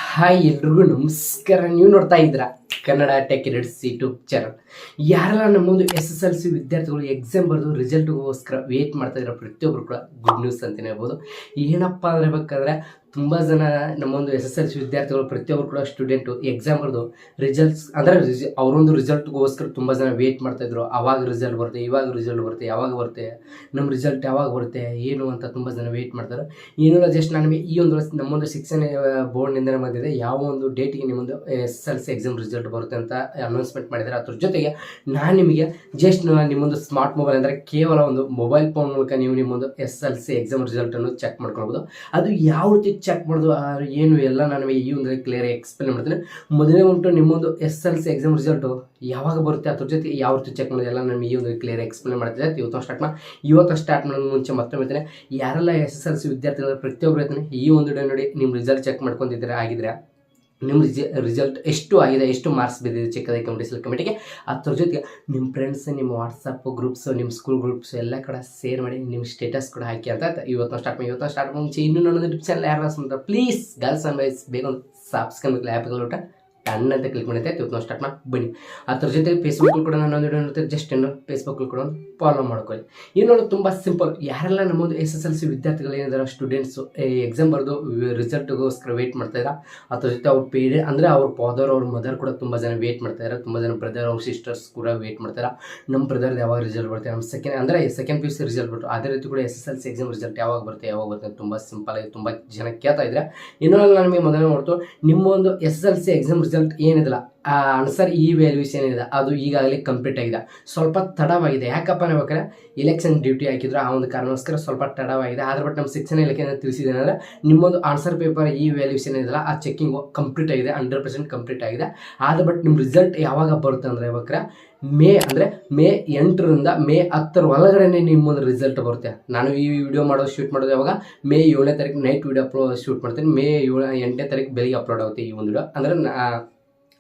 Hi ಎಲ್ರಿಗೂ ನಮಸ್ಕಾರ. ನೀವು ನೋಡ್ತಾ ಇದ್ದೀರಾ ಕನ್ನಡ ಟೆಕ್ ರೆಡ್ಸ್ ಯೂಟ್ಯೂಬ್ ಚಾನಲ್. ಯಾರೆಲ್ಲ ನಮ್ಮೊಂದು SSLC ವಿದ್ಯಾರ್ಥಿಗಳು ಎಕ್ಸಾಮ್ ಬರೆದು ರಿಸಲ್ಟ್ಗೋಸ್ಕರ ವೇಟ್ ಮಾಡ್ತಾ ಇರೋ ಪ್ರತಿಯೊಬ್ಬರು ಕೂಡ ಗುಡ್ ನ್ಯೂಸ್ ಅಂತಲೇ ಹೇಳ್ಬೋದು. ಏನಪ್ಪ ಅಂದರೆ ಬೇಕಾದ್ರೆ ತುಂಬ ಜನ ನಮ್ಮೊಂದು SSLC ವಿದ್ಯಾರ್ಥಿಗಳು ಪ್ರತಿಯೊಬ್ಬರು ಕೂಡ ಸ್ಟೂಡೆಂಟು ಎಕ್ಸಾಮ್ ಬರೆದು ರಿಸಲ್ಟ್ಸ್ ಅಂದರೆ ಅವರೊಂದು ರಿಸಲ್ಟ್ಗೋಸ್ಕರ ತುಂಬ ಜನ ವೇಟ್ ಮಾಡ್ತಾಯಿದ್ರು. ಆವಾಗ ರಿಸಲ್ಟ್ ಬರುತ್ತೆ, ಇವಾಗ ರಿಸಲ್ಟ್ ಬರುತ್ತೆ, ಯಾವಾಗ ಬರುತ್ತೆ, ನಮ್ಮ ರಿಸಲ್ಟ್ ಯಾವಾಗ ಬರುತ್ತೆ ಏನು ಅಂತ ತುಂಬ ಜನ ವೇಟ್ ಮಾಡ್ತಾರೆ. ಏನಿಲ್ಲ, ಜಸ್ಟ್ ನಾನು ಈ ಒಂದು ನಮ್ಮೊಂದು ಶಿಕ್ಷಣ ಬೋರ್ಡ್ನಿಂದ ಬಂದಿದೆ ಯಾವ ಒಂದು ಡೇಟಿಗೆ ನಿಮ್ಮೊಂದು SSLC ಎಕ್ಸಾಮ್ ರಿಸಲ್ಟ್ ಬರುತ್ತೆ ಅಂತ ಅನೌನ್ಸ್ಮೆಂಟ್ ಮಾಡಿದ್ದಾರೆ. ಅದ್ರ ಜೊತೆಗೆ ನಾನು ನಿಮಗೆ ಜಸ್ಟ್ ನಿಮ್ಮೊಂದು ಸ್ಮಾರ್ಟ್ ಮೊಬೈಲ್ ಅಂದರೆ ಕೇವಲ ಒಂದು ಮೊಬೈಲ್ ಫೋನ್ ಮೂಲಕ ನೀವು ನಿಮ್ಮೊಂದು SSLC ಎಕ್ಸಾಮ್ ರಿಸಲ್ಟನ್ನು ಚೆಕ್ ಮಾಡ್ಕೊಳ್ಬೋದು. ಅದು ಯಾವ ರೀತಿ ಚೆಕ್ ಮಾಡೋದು ಏನು ಎಲ್ಲ ನಾನು ಈ ಒಂದು ಕ್ಲಿಯರ್ ಎಕ್ಸ್ಪ್ಲೇನ್ ಮಾಡ್ತೀನಿ. ಮೊದಲೇ ಉಂಟು ನಿಮ್ಮೊಂದು SSLC ಎಕ್ಸಾಮ್ ರಿಸಲ್ಟು ಯಾವಾಗ ಬರುತ್ತೆ, ಅದ್ರ ಜೊತೆ ಯಾವ ರೀತಿ ಚೆಕ್ ಮಾಡೋದು ಎಲ್ಲ ನಾನು ಈ ಒಂದು ಕ್ಲಿಯರ್ ಎಕ್ಸ್ಪ್ಲೇನ್ ಮಾಡ್ತಿದ್ದೆ. ಇವತ್ತು ಸ್ಟಾರ್ಟ್ ಮಾಡೋದು ಮುಂಚೆ ಮತ್ತೊಮ್ಮೆ ಹೇಳ್ತೀನಿ, ಯಾರೆಲ್ಲ SSLC ವಿದ್ಯಾರ್ಥಿಗಳು ಪ್ರತಿಯೊಬ್ಬರು ಹೇಳ್ತೀನಿ ಈ ಒಂದು ಡೇ ನೋಡಿ ನಿಮ್ಮ ರಿಸಲ್ಟ್ ಚೆಕ್ ಮಾಡ್ಕೊತಿದ್ದೀರಾ ಆಗಿದ್ರೆ ನಿಮ್ಮ ರಿಸಲ್ಟ್ ಎಷ್ಟು ಆಗಿದೆ, ಎಷ್ಟು ಮಾರ್ಕ್ಸ್ ಬಿದ್ದಿದೆ ಚಿಕ್ಕದಾಗಿ ಕಮಿಟಿಗೆ. ಅದ್ರ ಜೊತೆಗೆ ನಿಮ್ಮ ಫ್ರೆಂಡ್ಸ್, ನಿಮ್ಮ ವಾಟ್ಸಪ್ ಗ್ರೂಪ್ಸು, ನಿಮ್ಮ ಸ್ಕೂಲ್ ಗ್ರೂಪ್ಸ್ ಎಲ್ಲ ಕಡೆ ಶೇರ್ ಮಾಡಿ, ನಿಮ್ಮ ಸ್ಟೇಟಸ್ ಕೂಡ ಹಾಕಿ ಅಂತ ಇವತ್ತು ಸ್ಟಾರ್ಟ್ ಮುಂಚೆ ಇನ್ನೂ ನನ್ನ ಯೂಟ್ಯೂಬ್ ಚಾನಲ್ ಯಾರು ಪ್ಲೀಸ್ ಗರ್ಲ್ಸ್ ಆ್ಯಂಡ್ ಬಾಯ್ಸ್ ಬೇಗ ಒಂದು ಸಬ್ಸ್ಕ್ರೈಬ್ ಆ್ಯಪ್ಗಳು ಟನ್ ಅಂತ ಕ್ಲಿಕ್ ಮಾಡಿದೆ. ಇವತ್ತು ಸ್ಟಾರ್ಟ್ ಮಾಡಿ ಬನ್ನಿ. ಅದ್ರ ಜೊತೆ ಫೇಸ್ಬುಕ್ಕಲ್ಲಿ ಕೂಡ ನಾನು ಒಂದು ನೋಡ್ತೀವಿ, ಜಸ್ಟ್ ಫೇಸ್ಬುಕ್ಕಲ್ಲಿ ಕೂಡ ಒಂದು ಫಾಲೋ ಮಾಡ್ಕೊಳ್ಳಿ. ಏನು ನೋಡೋದು ತುಂಬ ಸಿಂಪಲ್. ಯಾರೆಲ್ಲ ನಮ್ಮೊಂದು SSLC ವಿದ್ಯಾರ್ಥಿಗಳು ಏನಿದ್ದಾರೆ ಸ್ಟೂಡೆಂಟ್ಸು ಎಕ್ಸಾಮ್ ಬರೆದು ರಿಸಲ್ಟ್ಗೋಸ್ಕರ ವೇಟ್ ಮಾಡ್ತಾಯಿದ್ದಾರೆ. ಅದ್ರ ಜೊತೆ ಅವ್ರ ಅಂದರೆ ಅವ್ರ ಫಾದರ್ ಅವ್ರ ಮದರ್ ಕೂಡ ತುಂಬ ಜನ ವೇಟ್ ಮಾಡ್ತಾಯಿದ್ದಾರೆ. ತುಂಬ ಜನ ಬ್ರದರ್ ಅವ್ರ ಸಿಸ್ಟರ್ಸ್ ಕೂಡ ವೇಟ್ ಮಾಡ್ತಾರೆ. ನಮ್ಮ ಬ್ರದರ್ದು ಯಾವಾಗ ರಿಸಲ್ಟ್ ಬರುತ್ತೆ, ನಮ್ಮ ಸೆಕೆಂಡ್ PUC ರಿಸಲ್ಟ್ ಬಿಟ್ಟು ಅದೇ ರೀತಿ ಕೂಡ SSLC ಎಕ್ಸಾಮ್ ರಿಸಲ್ಟ್ ಯಾವಾಗ ಬರುತ್ತೆ ತುಂಬ ಸಿಂಪಲ್ ಆಗಿ ತುಂಬ ಜನ ಕೇಳ್ತಾ ಇದ್ದಾರೆ. ಇನ್ನೊಂದು ನಾನು ನಿಮಗೆ ಮೊದಲೇ ನೋಡ್ತು, ನಿಮ್ಮೊಂದು SSLC ಎಕ್ಸಾಮ್ ರಿಸಲ್ಟ್ ಏನಿದಿಲ್ಲ ಆನ್ಸರ್ ಈ ವ್ಯಾಲ್ಯೂಸ್ ಏನಿದೆ ಅದು ಈಗಾಗಲೇ ಕಂಪ್ಲೀಟ್ ಆಗಿದೆ. ಸ್ವಲ್ಪ ತಡವಾಗಿದೆ. ಯಾಕಪ್ಪ ಅನ್ಬೇಕಾದ್ರೆ ಎಲೆಕ್ಷನ್ ಡ್ಯೂಟಿ ಹಾಕಿದ್ರು, ಆ ಒಂದು ಕಾರಣಕ್ಕೋಸ್ಕರ ಸ್ವಲ್ಪ ತಡವಾಗಿದೆ. ಆದ್ರೆ ಬಟ್ ನಮ್ಮ ಶಿಕ್ಷಣ ಇಲಾಖೆ ತಿಳಿಸಿದ್ದೇನೆ ಅಂದರೆ ನಿಮ್ಮೊಂದು ಆನ್ಸರ್ ಪೇಪರ್ ಈ ವ್ಯಾಲ್ಯೂಸ್ ಏನಿದಿಲ್ಲ ಆ ಚೆಕಿಂಗು ಕಂಪ್ಲೀಟ್ ಆಗಿದೆ, 100% ಕಂಪ್ಲೀಟ್ ಆಗಿದೆ. ಆದ್ರೆ ಬಟ್ ನಿಮ್ಮ ರಿಸಲ್ಟ್ ಯಾವಾಗ ಬರುತ್ತೆ ಅಂದರೆ ಇವಾಗ ಮೇ 8ರಿಂದ ಮೇ 10 ಒಳಗಡೆ ನಿಮ್ಮೊಂದು ರಿಸಲ್ಟ್ ಬರುತ್ತೆ. ನಾನು ಈ ವಿಡಿಯೋ ಶೂಟ್ ಮಾಡೋದು ಯಾವಾಗ ಮೇ 7ನೇ ತಾರೀಕು ನೈಟ್ ವಿಡಿಯೋ ಶೂಟ್ ಮಾಡ್ತೀನಿ. ಮೇ 8ನೇ ತಾರೀಕು ಬೆಳಿಗ್ಗೆ ಅಪ್ಲೋಡ್ ಆಗುತ್ತೆ ಈ ಒಂದು ವಿಡಿಯೋ. ಅಂದರೆ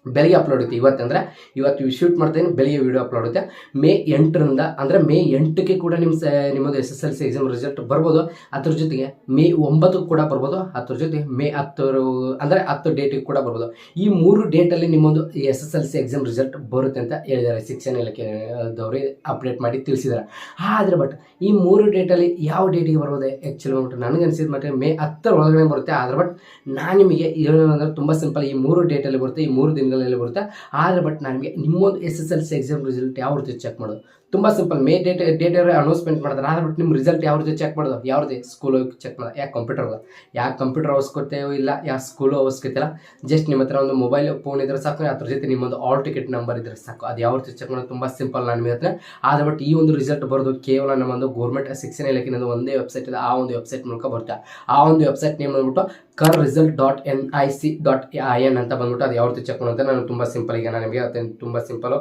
ಬೆಳಿಗ್ಗೆ ಅಪ್ಲೋಡ್ ಆಗುತ್ತೆ. ಇವತ್ತು ಶೂಟ್ ಮಾಡ್ತೀನಿ, ಬೆಳಿಗ್ಗೆ ವಿಡಿಯೋ ಅಪ್ಲೋಡ್ ಆಗುತ್ತೆ. ಮೇ 8ರಿಂದ ಅಂದರೆ ಮೇ 8ಕ್ಕೆ ಕೂಡ ನಿಮ್ಮದು SSLC ಎಕ್ಸಾಮ್ ರಿಸಲ್ಟ್ ಬರ್ಬೋದು. ಅದ್ರ ಜೊತೆಗೆ ಮೇ 9 ಕೂಡ ಬರ್ಬೋದು. ಅದ್ರ ಜೊತೆ ಮೇ 10 ಅಂದರೆ 10 ಡೇಟಿಗೆ ಕೂಡ ಬರ್ಬೋದು. ಈ 3 ಡೇಟಲ್ಲಿ ನಿಮ್ಮೊಂದು SSLC ಎಕ್ಸಾಮ್ ರಿಸಲ್ಟ್ ಬರುತ್ತೆ ಅಂತ ಹೇಳಿದ್ದಾರೆ. ಶಿಕ್ಷಣ ಇಲಾಖೆದವರು ಅಪ್ಡೇಟ್ ಮಾಡಿ ತಿಳಿಸಿದ್ದಾರೆ. ಆದರೆ ಬಟ್ ಈ 3 ಡೇಟಲ್ಲಿ ಯಾವ ಡೇಟಿಗೆ ಬರ್ಬೋದು ಆ್ಯಕ್ಚುಲಿ ಉಂಟು ನನಗೆ ಅನಿಸಿದ ಮಟ್ಟ ಮೇ 10 ಒಳಗಡೆ ಬರುತ್ತೆ. ಆದರೆ ಬಟ್ ನಾನು ನಿಮಗೆ ಹೇಳೋದಂದ್ರೆ ತುಂಬ ಸಿಂಪಲ್, ಈ 3 ಡೇಟಲ್ಲಿ ಬರುತ್ತೆ, ಈ 3 ದಿನಗಳಲ್ಲಿ ಬರುತ್ತೆ. ಆದರೆ ಬಟ್ ನನಗೆ ನಿಮ್ಮೊಂದು SSLC ಎಕ್ಸಾಮ್ ರಿಸಲ್ಟ್ ಯಾವ ರೀತಿ ಚೆಕ್ ಮಾಡೋದು ತುಂಬ ಸಿಂಪಲ್. ಮೇ ಡೇಟ್ ಅನೌನ್ಸ್ಮೆಂಟ್ ಮಾಡಿದ್ರೆ. ಆದರೆ ಬಟ್ ನಿಮ್ಮ ರಿಸಲ್ಟ್ ಯಾವ ರೀತಿ ಚೆಕ್ ಮಾಡೋದು, ಯಾವ ರೀತಿ ಸ್ಕೂಲ್ ಹೋಗಿ ಚೆಕ್ ಮಾಡೋದು, ಯಾಕೆ ಕಂಪ್ಯೂಟರ್ ಅವಶ್ಯಕತೆಯೂ ಇಲ್ಲ, ಯಾವ ಸ್ಕೂಲು ಅವಶ್ಯಕತೆ ಇಲ್ಲ. ಜಸ್ಟ್ ನಿಮ್ಮ ಹತ್ರ ಒಂದು ಮೊಬೈಲ್ ಫೋನ್ ಇದ್ರೆ ಸಾಕು, ಅದ್ರ ಜೊತೆ ನಿಮ್ಮೊಂದು ಆಲ್ ಟಿಕೆಟ್ ನಂಬರ್ ಇದ್ರೆ ಸಾಕು. ಅದು ಯಾವ ರೀತಿ ಚೆಕ್ ಮಾಡೋದು ತುಂಬ ಸಿಂಪಲ್ ನಾನು ನಿಮಗೆ ಹತ್ರ. ಆದರೆ ಬಟ್ ಈ ಒಂದು ರಿಸಲ್ಟ್ ಬರೋದು ಕೇವಲ ನಮ್ಮೊಂದು ಗೌರ್ಮೆಂಟ್ ಶಿಕ್ಷಣ ಇಲಾಖೆಯಿಂದ ಒಂದೇ ವೆಬ್ಸೈಟ್ ಇದೆ. ಆ ಒಂದು ವೆಬ್ಸೈಟ್ ಮೂಲಕ ಬರುತ್ತೆ. ಆ ಒಂದು ವೆಬ್ಸೈಟ್ ನೇಮ್ ಬಂದ್ಬಿಟ್ಟು karresult.nic.in ಅಂತ ಬಂದ್ಬಿಟ್ಟು ಅದು ಯಾವ ರೀತಿ ಚೆಕ್ ಮಾಡೋದು ಅಂತ ನಾನು ತುಂಬ ಸಿಂಪಲ್ ಈಗ ನಾನು ನಿಮಗೆ ತುಂಬ ಸಿಂಪಲು.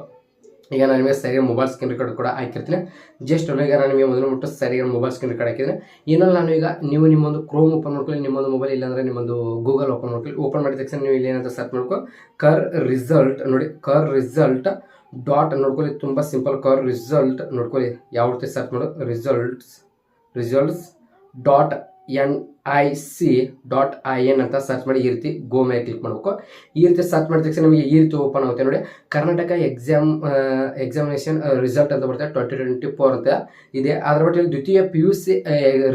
ಈಗ ನಾನು ನಿಮಗೆ ಸರಿಯಾಗಿ ಮೊಬೈಲ್ ಸ್ಕ್ರೀನ್ ರೆಕಾರ್ಡ್ ಕೂಡ ಹಾಕಿರ್ತೀನಿ. ಜಸ್ಟ್ ಈಗ ನಾನು ನಿಮಗೆ ಮೊದಲು ಬಿಟ್ಟು ಸರಿಯಾಗಿ ಮೊಬೈಲ್ ಸ್ಕ್ರೀನ್ ರೆಕಾರ್ಡ್ ಹಾಕಿದ್ರೆ ಏನಲ್ಲ, ನಾನು ಈಗ ನೀವು ನಿಮ್ಮೊಂದು ಕ್ರೋಮ್ ಓಪನ್ ಮಾಡ್ಕೊಳ್ಳಿ, ನಿಮ್ಮೊಂದು ಮೊಬೈಲ್ ಇಲ್ಲಾಂದರೆ ನಿಮ್ಮೊಂದು ಗೂಗಲ್ ಓಪನ್ ಮಾಡ್ಕೊಳ್ಳಿ. ಓಪನ್ ಮಾಡಿದ ತಕ್ಷಣ ನೀವು ಇಲ್ಲಿ ಏನಂತ ಸರ್ಚ್ ಮಾಡ್ಕೊ ಕರ್ ರಿಸಲ್ಟ್ ಡಾಟ್ ನೋಡ್ಕೊಳ್ಳಿ. ತುಂಬ ಸಿಂಪಲ್, ಕರ್ ರಿಸಲ್ಟ್ ನೋಡ್ಕೊಳ್ಳಿ ಯಾವ ರೀತಿ ಸರ್ಚ್ ಮಾಡೋದು. ರಿಸಲ್ಟ್ಸ್ .nic.in ಅಂತ ಸರ್ಚ್ ಮಾಡಿ ಈ ರೀತಿ ಗೋ ಮೇಲೆ ಕ್ಲಿಕ್ ಮಾಡಬೇಕು. ಈ ರೀತಿ ಸರ್ಚ್ ಮಾಡಿದ ತಕ್ಷಣ ನಿಮಗೆ ಈ ರೀತಿ ಓಪನ್ ಆಗುತ್ತೆ ನೋಡಿ. ಕರ್ನಾಟಕ ಎಕ್ಸಾಮಿನೇಷನ್ ರಿಸಲ್ಟ್ ಅಂತ ಬರುತ್ತೆ 2024 ಅಂತ ಇದೆ. ಅದರ ಬಟ್ ಇಲ್ಲಿ ದ್ವಿತೀಯ PUC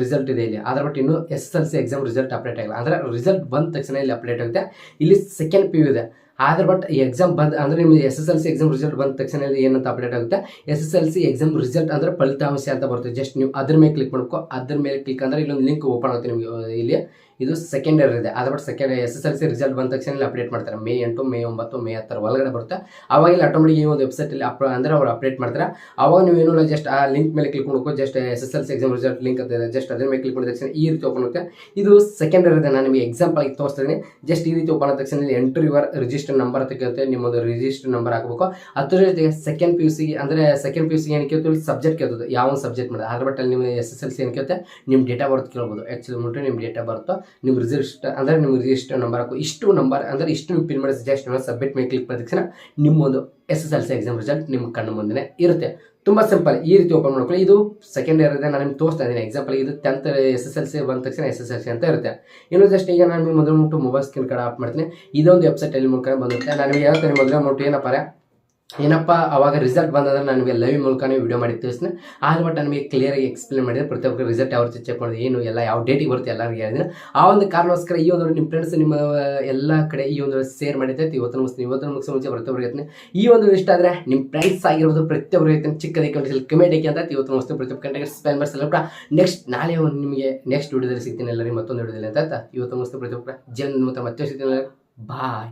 ರಿಸಲ್ಟ್ ಇದೆ ಇಲ್ಲಿ. ಅದರ ಬಟ್ ಇನ್ನು SSLC ಎಕ್ಸಾಮ್ ರಿಸಲ್ಟ್ ಅಪ್ಡೇಟ್ ಆಗಿಲ್ಲ. ಅಂದರೆ ರಿಸಲ್ಟ್ ಬಂದ ತಕ್ಷಣ ಇಲ್ಲಿ ಅಪ್ಡೇಟ್ ಆಗುತ್ತೆ. ಇಲ್ಲಿ ಸೆಕೆಂಡ್ PU ಇದೆ. ಆದರೆ ಬಟ್ ಈ ಎಕ್ಸಾಮ್ ಅಂದರೆ ನಿಮಗೆ SSLC ಎಕ್ಸಾಮ್ ರಿಸಲ್ಟ್ ಬಂದ ತಕ್ಷಣ ಏನಂತ ಅಪ್ಡೇಟ್ ಆಗುತ್ತೆ, SSLC ಎಕ್ಸಾಮ್ ರಿಸಲ್ಟ್ ಅಂದರೆ ಫಲಿತಾಂಶ ಅಂತ ಬರುತ್ತೆ. ಜಸ್ಟ್ ನೀವು ಅದ್ರ ಮೇಲೆ ಕ್ಲಿಕ್ ಮಾಡ್ಕೊ. ಅದ್ರ ಮೇಲೆ ಕ್ಲಿಕ್ ಅಂದರೆ ಇಲ್ಲೊಂದು ಲಿಂಕ್ ಓಪನ್ ಆಗುತ್ತೆ ನಿಮಗೆ. ಇಲ್ಲಿ ಇದು ಸೆಕೆಂಡ್ ಇಯರ್ ಇದೆ. ಆದರೆ ಬಟ್ SSLC ರಿಸಲ್ಟ್ ಬಂದ ತಕ್ಷಣ ಇಲ್ಲಿ ಅಪ್ಡೇಟ್ ಮಾಡ್ತಾರೆ. ಮೇ 8, ಮೇ 9, ಮೇ 10 ಒಳಗಡೆ ಬರುತ್ತೆ. ಆವಾಗ ಇಲ್ಲಿ ಆಟೋಮೆಟಿಕ್ ಈ ಒಂದು ವೆಬ್ಸೈಟಲ್ಲಿ ಅಂದರೆ ಅವ್ರು ಅಪ್ಡೇಟ್ ಮಾಡ್ತಾರೆ. ಆವಾಗ ನೀವು ಏನೂ ಜಸ್ಟ್ ಆ ಲಿಂಕ್ ಮೇಲೆ ಕ್ಲಿಕ್ ಮಾಡ್ಕೊ. Just SSLC exam result link ಅಂತ ಇದೆ. ಜಸ್ಟ್ ಅದ್ರ ಮೇಲೆ ಕ್ಲಿಕ್ ಮಾಡಿದ ತಕ್ಷಣ ಈ ರೀತಿ ಓಪನ್ ಆಗುತ್ತೆ. ಇದು ಸೆಕೆಂಡ್ ಇಯರ್ ಇದೆ. ನಾನು ನಿಮಗೆ ಎಕ್ಸಾಂಪಲ್ ಆಗಿ ತೋರಿಸ್ತೀನಿ. ಜಸ್ಟ್ ಈ ರೀತಿ ಓಪನ್ ಆದ ತಕ್ಷಣ ಇಲ್ಲಿ ಎಂಟ್ರಿ ಯುವರ್ ರಿಜಿಸ್ಟರ್ ನಂಬರ್ ಅಂತ ಕೇಳುತ್ತೆ. ನಿಮ್ಮೊಂದು ರಿಜಿಸ್ಟರ್ ನಂಬರ್ ಹಾಕಬೇಕು. ಅದ್ರ ಜೊತೆಗೆ ಸೆಕೆಂಡ್ PUC ಏನು ಕೇಳ್ತೀವಿ, ಸಬ್ಜೆಕ್ಟ್ ಕೇಳ್ತದೆ, ಯಾವ ಒಂದು ಸಬ್ಜೆಕ್ಟ್ ಮಾಡಿದೆ. ಆದರೆ ಬಟ್ ಅಲ್ಲಿ ನಿಮ್ಮ SSLC ಏನು ಕೇಳುತ್ತೆ, ನಿಮ್ಮ ಡೇಟ್ ಆಫ್ ಬರ್ತ್ ಕೇಳ್ಬೋದು. ಆ್ಯಕ್ಚುಲಿ ಮುಟ್ಟು ನಿಮ್ಮ ಡೇಟ್ ಆಫ್ ಬರ್ತ್, ನಿಮ್ಮ ರಿಜಿಸ್ಟರ್ ನಂಬರ್ ಹಾಕು. ಇಷ್ಟು ನಂಬರ್ ಅಂದರೆ ಇಷ್ಟು ನೀವು ಪಿನ್ ಮಾಡಿ ಜಸ್ಟ್ ಸಬ್ಮಿಟ್ ಮೇಲೆ ಕ್ಲಿಕ್ ಮಾಡಿದ ತಕ್ಷಣ ನಿಮ್ಮೊಂದು SSLC ಎಕ್ಸಾಮ್ ರಿಸಲ್ಟ್ ನಿಮ್ಮ ಕಣ್ಣು ಮುಂದೆ ಇರುತ್ತೆ. ತುಂಬ ಸಿಂಪಲ್. ಈ ರೀತಿ ಓಪನ್ ಮಾಡ್ಕೊಳ್ಳಿ. ಇದು ಸೆಕೆಂಡ್ ಇಯರ್ ಇದೆ, ನಾನು ನಿಮ್ಗೆ ತೋರಿಸ್ತಾ ಇದ್ದೀನಿ. ಎಕ್ಸಾಂಪಲ್ ಇದು 10th SSLC ಬಂದ ತಕ್ಷಣ SSLC ಅಂತ ಇರುತ್ತೆ. ಇನ್ನು ಜಸ್ಟ್ ಈಗ ನಾನು ಮೊದಲು ಮುಟ್ಟು ಮೊಬೈಲ್ ಸ್ಕ್ರೀನ್ ಕಾರ್ಡ್ ಆಫ್ ಮಾಡ್ತೀನಿ. ಇದೊಂದು ವೆಬ್ಸೈಟಲ್ಲಿ ಮೂಲಕ ಬಂದಿರುತ್ತೆ. ನಾನು ನಿಮಗೆ ಹೇಳ್ತೀನಿ ಮೊದಲು ಮುಟ್ಟು ಏನಪ್ಪ ಅವಾಗ ರಿಸಲ್ಟ್ ಬಂದಂದ್ರೆ ನನಗೆ ಲೈವ್ ಮೂಲಕನೇ ವಿಡಿಯೋ ಮಾಡಿ ತಿಳಿಸ್ತೀನಿ. ಆದ್ರೆ ಬಟ್ ನನಗೆ ಕ್ಲಿಯರಾಗಿ ಎಕ್ಸ್ಪ್ಲೇನ್ ಮಾಡಿದ್ರೆ ಪ್ರತಿಯೊಬ್ಬರು ರಿಸಲ್ಟ್ ಯಾವ ರೀತಿ ಚೆಕ್ ಮಾಡೋದು ಏನು ಎಲ್ಲ ಯಾವ ಡೇಟಿಗೆ ಬರುತ್ತೆ ಎಲ್ಲರಿಗೆ ಹೇಳಿದ್ದೀನಿ. ಆ ಒಂದು ಕಾರಣಕ್ಕೋಸ್ಕರ ಈ ಒಂದು ನಿಮ್ಮ ಫ್ರೆಂಡ್ಸ್ ನಿಮ್ಮ ಎಲ್ಲ ಕಡೆ ಈ ಒಂದು ಶೇರ್ ಮಾಡಿದ್ದೈತೆ. ಇವತ್ತು ಮುಗಿಸೋ ಮುಂಚೆ ಪ್ರತಿಯೊಬ್ಬರು ಹೇಳ್ತೀನಿ. ಈ ಒಂದು ಇಷ್ಟ ಆದರೆ ನಿಮ್ಮ ಫ್ರೆಂಡ್ಸ್ ಆಗಿರೋದು ಪ್ರತಿಯೊಬ್ಬರು ಹೇಳ್ತೀನಿ. ಚಿಕ್ಕದಕ್ಕೆ ಕಮೆಂಟ್ ಹಾಕಿ ಅಂತ ಇವತ್ತು ಮುಗಿಸ್ತೀನಿ. ಪ್ರತಿಯೊಬ್ಬರು ಕಂಟೆಂಟ್ ಸ್ಪೆಂಡ್ ಮಾಡಿಸಲ್ಲ ಕೂಡ ನೆಕ್ಸ್ಟ್ ನಾಳೆ ನಿಮಗೆ ನೆಕ್ಸ್ಟ್ ವಿಡಿಯೋದಲ್ಲಿ ಸಿಗ್ತೀನಿ. ಎಲ್ಲರಿಗೆ ಮತ್ತೊಂದು ವಿಡಿಯೋದಲ್ಲಿ ಅಂತ ಇವತ್ತು ಮುಗಿಸ್ತೀನಿ. ಪ್ರತಿಯೊಬ್ಬರು ಜನ ಮತ್ತೆ ಸಿಗ್ತೀನಿ. ಬಾಯ್.